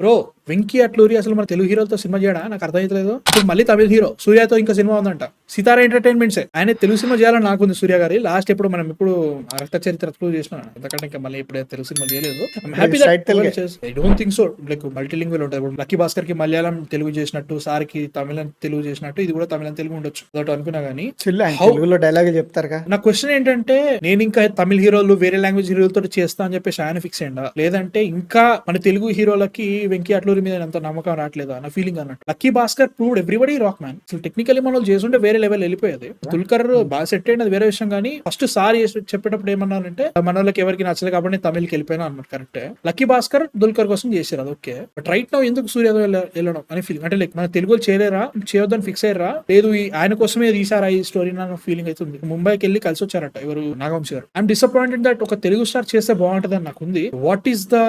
Bro Venky Atluri అసలు మన తెలుగు హీరోలతో సినిమా చేయడా నాకు అర్థమైతలేదు. ఇప్పుడు మళ్ళీ తమిళ హీరో సూర్యతో ఇంకా సినిమా ఉందంట. సితారా ఎంటర్టైన్మెంట్సే ఆయన తెలుగు సినిమా చేయాలని నాకుంది. సూర్య గారి లాస్ట్ ఎప్పుడు మనం ఇప్పుడు రక్త చరిత్ర చేసిన ఎందుకంటే ఇంకా మళ్ళీ ఇప్పుడు తెలుగు సినిమా చేయలేదు. I don't think so. Like multilingual ఉంటుంది. ఇప్పుడు లక్కీ భాస్కర్ కి మలయాళం తెలుగు చేసినట్టు, సార్ కి తమిళం తెలుగు చేసినట్టు ఇది కూడా తమిళం తెలుగు ఉండొచ్చు అదొకటి అనుకున్నా గానీ డైలాగ్ చెప్తారు. నా క్వశ్చన్ ఏంటంటే నేను ఇంకా తమిళ హీరోలు వేరే లాంగ్వేజ్ హీరోలతో చేస్తా అని చెప్పేసి ఆయన ఫిక్స్ అయ్యిందా, లేదంటే ఇంకా మన తెలుగు హీరోలకి వెంకీ అట్లూరి మీద ఎంత నమ్మకం రావట్లేదు అన్న ఫీలింగ్ అన్నట్టు. Lucky Bhaskar proved everybody rock man. అసలు టెక్నికల్లీ మనం చేస్తుంటే వేరే లెవెల్ వెళ్ళిపోయేది. తుల్కర్ బాగా సెట్ అయింది, అది వేరే విషయం. కానీ ఫస్ట్ సార్ చెప్పేటప్పుడు ఏమన్నారంటే మన వాళ్ళకి ఎవరికి నచ్చలేదు కాబట్టి నేను తమిళకి వెళ్ళిపోయినా అన్నమాట. కరెక్టే, లక్కీ భాస్కర్ దుల్కర్ కోసం చేశారు, అది ఓకే. బట్ రైట్ నౌ ఎందుకు సూర్యతో వెళ్ళడం అనే ఫీలింగ్ అంటే లైక్ మన తెలుగులో చేయలేరా, చేయొద్దని ఫిక్స్ అయ్యారా, లేదు ఆయన కోసమే తీసారా ఈ స్టోరీ అన్న ఫీలింగ్ అయితే ఉంది. ముంబైకి వెళ్ళి కలిసి వచ్చారట ఎవరు, నాగవంశీ గారు. ఐఎమ్ డిసప్పాయింటెడ్ దట్ ఒక తెలుగు స్టార్ చేస్తే బాగుంటది అని నాకు ఉంది. వాట్ ఈస్ ద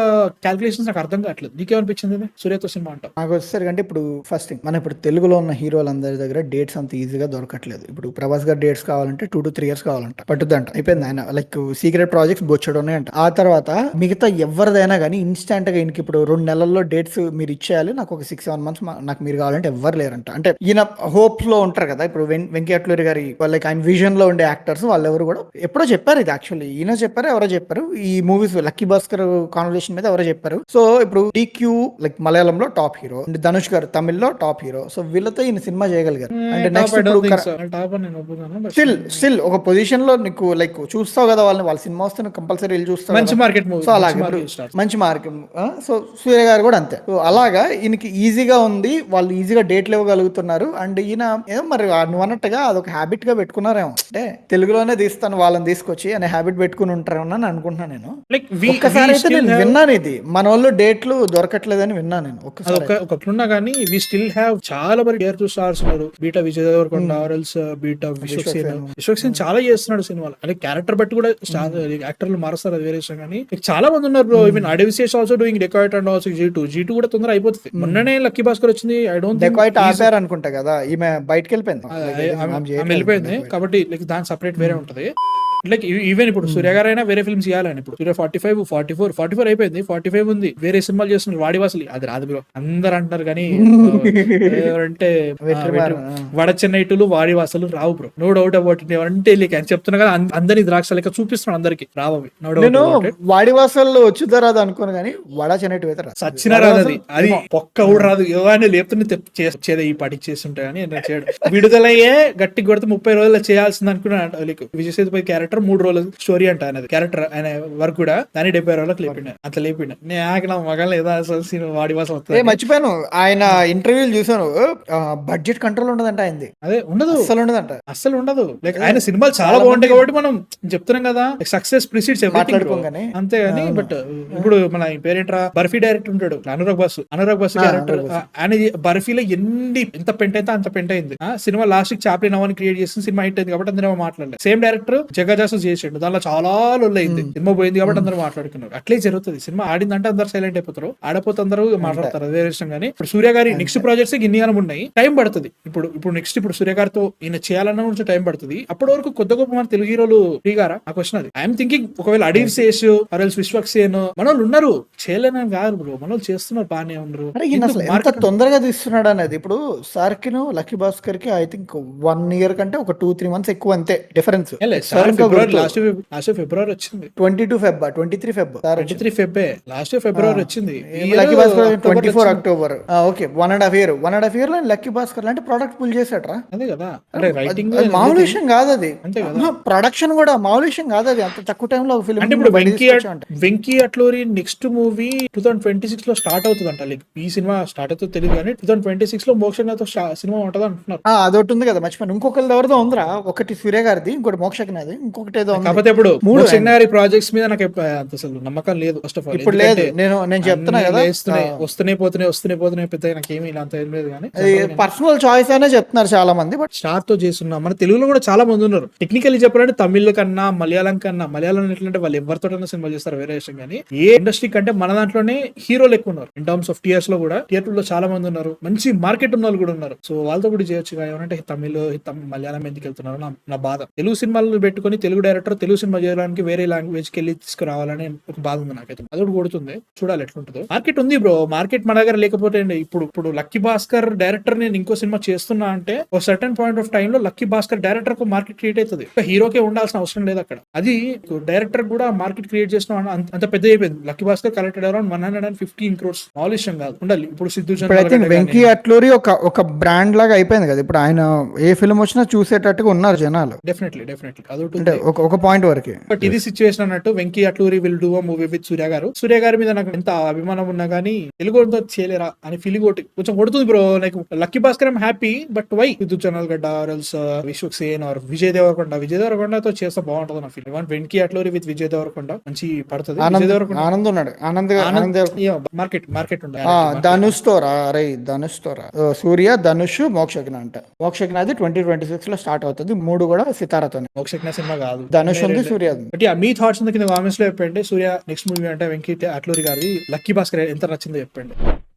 క్యాల్కులేషన్స్ నాకు అర్థం కావట్లేదు. నీకేమనిపించింది సూర్యతో సినిమా అంట? నాకు వచ్చేసరికి అంటే ఇప్పుడు ఫస్ట్ థింగ్, మన ఇప్పుడు తెలుగులో ఉన్న హీరోలందరి దగ్గర డేట్స్ అంత ఈజీగా దొరకట్లేదు. ఇప్పుడు ప్రభాస్ గారు డేట్స్ కావాలంటే 2 to 3 years కావాలంట, పట్టుద్దంట. అయిపోయింది. ఆయన లైక్ సీక్రెట్ ప్రాజెక్ట్స్ బొచ్చడు ఉన్నాయంట. ఆ తర్వాత మిగతా ఎవరిదైనా కానీ ఇన్స్టెంట్ గా ఈయనకి ఇప్పుడు 2 నెలల్లో డేట్స్ మీరు ఇచ్చేయాలి, నాకు ఒక 6-7 months నాకు మీరు కావాలంటే ఎవ్వరు లేరంట. అంటే ఈయన హోప్స్ లో ఉంటారు కదా. ఇప్పుడు వెంకీ అట్లూరి గారి లైక్ ఆయన విజన్ లో ఉండే యాక్టర్స్ వాళ్ళెవరు కూడా ఎప్పుడో చెప్పారు ఇది. యాక్చువల్లీ ఈయన చెప్పారు, ఎవరో చెప్పారు ఈ మూవీస్ లక్కీ భాస్కర్ కాన్వర్సేషన్ మీద ఎవరో చెప్పారు. సో ఇప్పుడు DQ లైక్ మలయాళంలో టాప్ హీరో, ధనుష్ గారు తమిళ్లో టాప్ హీరో. సో వీళ్ళతో ఈయన సినిమా చేయగలిగారు. అంటే నెక్స్ట్ స్టిల్ ఒక పొజిషన్ లో నీకు లైక్ చూస్తావు కదా వాళ్ళని, వాళ్ళ సినిమా వస్తే కంపల్సరీ వెళ్ళి చూస్తావు. మంచి మార్కెట్ మూవీ. సో అలాగే మంచి మార్కెట్. సో సూర్య గారు కూడా అంతే. సో అలాగా ఈయనకి ఈజీగా ఉంది, వాళ్ళు ఈజీగా డేట్లు ఇవ్వగలుగుతున్నారు. అండ్ ఈయన ఏమో మరి నువ్వు అన్నట్టుగా అదొక హ్యాబిట్ గా పెట్టుకున్నారేమో, అంటే తెలుగులోనే తీస్తాను వాళ్ళని తీసుకొచ్చి అనే హ్యాబిట్ పెట్టుకుని ఉంటారేమో అని అనుకుంటున్నాను నేను. ఒక్కసారి అయితే నేను విన్నాను ఇది, మన వాళ్ళు డేట్లు దొరకట్లేదని విన్నాను నేను. ఒకట్లున్నా కానీ వి స్టిల్ హ్యావ్ చాలా మంది డేర్ టు స్టార్స్ ఉన్నారు. బీటా విజయ్ దేవరకొండ, ఆర్ఎల్స్ బీటా విశ్వక్సేన్ చాలా చేస్తున్నాడు సినిమాలు. అంటే క్యారెక్టర్ బట్టి కూడా యాక్టర్లు మారుస్తారు, అది వేరే విషయం. కానీ చాలా మంది ఉన్నారు bro. Even Adivi Sesh also doing dacoit and also G2 కూడా తొందర అయిపోతుంది. మొన్ననే లక్కీ భాస్కర్ వచ్చింది. ఐ డోంట్ డెకాయిట్ ఆపారు అనుకుంటా కదా, ఈమె బయటకి వెళ్ళిపోయింది కాబట్టి దాని సపరేట్ వేరే ఉంటది. లైక్ ఈవెన్ ఇప్పుడు సూర్య గారు అయినా వేరే ఫిల్మ్స్ చేయాలని, ఇప్పుడు సూర్య 45, 44 అయిపోయింది, 45 ఉంది, వేరే సినిమాలు చేస్తున్నారు. వాడివాసలి అది రాదు బ్రో అందరు అంటారు కానీ అంటే వడ చెన్నైటులు వాడివాసలు రావు bro, no doubt about it. అంటే అని చెప్తున్నా కదా, అందరినీ ద్రాక్ష లెక్క చూపిస్తున్నాడు, అందరికి రావవి. నేను వాడివాసల్లో వచ్చుదా రాదు అనుకోను కానీ వడ చెన్నైటు అయితే సచ్చిన రాదు, అది పొక్క కూడా రాదు. ఎవరైనా లేపుతున్న ఈ పాటికి చేస్తుంటా కానీ చేయడు. విడుదలయ్యే గట్టి కొడితే 30 రోజులు చేయాల్సింది అనుకున్నాను. లైక్ విజయ్ సేతుపతి క్యారెక్టర్ 3 రోజుల స్టోరీ అంట ఆయనది. క్యారెక్టర్ ఆయన వర్క్ కూడా దాన్ని 70 రోజులకు లేపిండ, అట్లా లేపిండ. నేను మగన్ లేదా అసలు వాడి వాసం వస్తుంది. మర్చిపోయాను, ఆయన ఇంటర్వ్యూలు చూసాను. బడ్జెట్ కంట్రోల్ ఉండదంట ఆయనది. అదే ఉండదు, అసలు ఉండదు. లైక్ ఆయన సినిమాలు చాలా బాగుంటాయి కాబట్టి మనం చెప్తున్నాం కదా, సక్సెస్ ప్రిసీడ్స్ మాట్లాడుకోగానే అంతేగాని. బట్ ఇప్పుడు మన పేరేంట్రా బర్ఫీ డైరెక్టర్ ఉంటాడు అనురాగ్ బసు క్యారెక్టర్. ఆయన బర్ఫీలో ఎంత పెంట్ అయితే అంత పెంట్ అయింది. సినిమా లాస్ట్ కి చాప్లిన్ అవన్నీ క్రియేట్ చేస్తుంది, సినిమా హిట్ అయింది కాబట్టి అందరూ మాట్లాడలేదు. సేమ్ డైరెక్టర్ జగజాసు చేసిండు, దానిలో చాలా లొల్లైంది. సినిమా పోయింది కాబట్టి అందరూ మాట్లాడుకున్నారు. అట్లే జరుగుతుంది. సినిమా ఆడిందంటే అందరు సైలెంట్ అయిపోతారు, ఆడపోతే అందరూ మాట్లాడతారు, అదే విషయం. కానీ ఇప్పుడు సూర్య గారి నెక్స్ట్ ప్రాజెక్ట్స్ గిన్నిగానం ఉన్నాయి, టైం పడుతుంది. ఇప్పుడు నెక్స్ట్ సూర్య గారితో ఈయన చేయాలన్న కొంచెం టైం పడుతుంది. అప్పటి వరకు కొత్త గొప్ప మన తెలుగు హీరోలు ఫ్రీగారా? ఆ క్వశ్చన్ అది. ఐఎమ్ థింకింగ్ ఒకవేళ అడవిశేష్ ఆర్ఎల్స్ విశ్వక్సేన్ మన వాళ్ళు ఉన్నారు, చేయలేనని కాదు బ్రో, మన వాళ్ళు చేస్తున్నారు, బాగానే ఉన్నారు. ఎంత తొందరగా తీస్తున్నాడు అనేది. ఇప్పుడు సార్కి లక్కీ భాస్కర్ కి ఐ థింక్ 1 year కంటే ఒక 2-3 months ఎక్కువ అంతే డిఫరెన్స్. లాస్ట్ ఫిబ్రవరి వచ్చింది, 23 Feb లాస్ట్ ఫిబ్రవరి వచ్చింది. Lucky Bhaskar 24 October. Okay, 1.5 year లో లక్కీ భాస్కర్ అంటే ప్రోడక్ట్ పుల్ చేసాడ్రా. అదే కదా, అంటే రైటింగ్ మామూలు విషయం కాదు అది. అంతే కదా, ప్రొడక్షన్ కూడా మామూలు విషయం కాదు అది. అంత తక్కువ టైంలో ఫిల్మ్. అంటే ఇప్పుడు వెంకీ అట్లూరి నెక్స్ట్ మూవీ 2026 లో స్టార్ట్ అవుతుందంట. లైక్ ఈ సినిమా స్టార్ట్ అవుతుంది తెలియదు కానీ 2026 లో మోక్షజ్ఞతో సినిమా ఉంటది అంటున్నారు. అదొకటి ఉంది కదా, మర్చిపోయాను. ఇంకొకరి ఎవరిదో ఉందిరా, ఒకటి సూర్య గారిది, ఇంకోటి మోక్షజ్ఞది, ఇంకొకటి ఏదో. కాకపోతే ఇప్పుడు మోక్షజ్ఞ గారి ప్రాజెక్ట్స్ మీద నాకు అసలు నమ్మకం లేదు. ఫస్ట్ ఆఫ్ ఆల్ ఇప్పుడు లేదు, నేను చెప్తున్నా కదా, వస్తూనే పోతున్నాయి పెద్ద నాకేమి ఇలా అంత ఏం లేదు. కానీ పర్సనల్ చాయిస్ అనే చెప్తున్నారు చాలా మంది. బట్ స్టార్ తో చేస్తున్నాం. మన తెలుగులో కూడా చాలా మంది ఉన్నారు. టెక్నికల్లీ చెప్పాలంటే తమిళ కన్నా మలయాళం ఎట్లంటే వాళ్ళు ఎవరితోటైనా సినిమా చేస్తారు, వేరే విషయం. కానీ ఏ ఇండస్ట్రీ కంటే మన దాంట్లోనే హీరోలు ఎక్కువ ఉన్నారు. ఇన్ టర్మ్స్ ఆఫ్ టియర్స్ లో కూడా, టియర్ 2 లో చాలా మంది ఉన్నారు, మంచి మార్కెట్ ఉన్న వాళ్ళు కూడా ఉన్నారు. సో వాళ్ళతో కూడా చేయొచ్చు. ఏమంటే తమిళ మలయాళం ఎందుకు వెళ్తున్నారు నా బాధ. తెలుగు సినిమాలు పెట్టుకుని తెలుగు డైరెక్టర్ తెలుగు సినిమా చేయడానికి వేరే లాంగ్వేజ్ కి వెళ్ళి తీసుకురావాలని ఒక బాధ ఉంది నాకైతే. అది కూడా కొడుతుంది, చూడాలి ఎట్లుంటుందో. మార్కెట్ ఉంది బ్రో, మార్కెట్ మన దగ్గర లేకపోతే ఇప్పుడు లక్కీ భాస్కర్ డైరెక్టర్ నేను ఇంకో సినిమా చేస్తున్నా అంటే ఒక సర్టన్ పాయింట్ ఆఫ్ టైమ్ లో లక్కీ భాస్కర్ డైరెక్టర్ కు మార్కెట్ క్రియేట్ అవుతుంది. హీరోకే ఉండాల్సిన అవసరం లేదు అక్కడ. అది డైరెక్టర్ కూడా మార్కెట్ క్రియేట్ చేసిన అంత పెద్ద అయిపోయింది. Lucky Bhaskar collected around 115 crores. మామూలు విషయం కాదు. ఉండాలి ఇప్పుడు సిద్ధు వెంకీ అట్లూరి ఒక బ్రాండ్ లాగా అయిపోయింది కదా ఇప్పుడు. ఆయన ఏ ఫిల్మ్ వచ్చినా చూసేటట్టుగా ఉన్నారు జనాలు. డెఫినెట్లీ అంటే ఒక పాయింట్ వరకు. బట్ ఇది సిచ్యువేషన్ అన్నట్టు Venky Atluri will do a movie with Suriya గారి మీద నాకు ఎంత అభిమానం ఉన్నా కానీ తెలుగుతో చేయలేరా అని ఫీలింగ్ ఒకటి కొంచెం కొడుతుంది bro. Like Lucky Bhaskar happy, but why Siddhu Jonnalagadda Vishwak Sen or Vijay దేవరకొండతో చేస్తే బాగుంటుంది నా ఫీల్. వెంకీ అట్లూరి విత్ విజయ్ దేవరకొండ మంచి పడుతుంది. ఆనంద్ ఉన్నాడు, మార్కెట్ ఉండాలి. ధనుష్ తో సూర్య, ధనుష్, మోక్షజ్ఞ అంట. మోక్షజ్ఞ అది 2026 లో స్టార్ట్ అవుతుంది. 3 కూడా సితారాతో. మోక్షజ్ఞ సినిమా కాదు, ధనుష్ ఉంది, సూర్య. బట్ మీ థాట్స్ కింద కామెంట్స్ లో చెప్పండి. సూర్య నెక్స్ట్ మూవీ అంటే వెంకీ అట్లూరి గారి లక్కీ భాస్కర్ ఎంత నచ్చిందో చెప్పండి.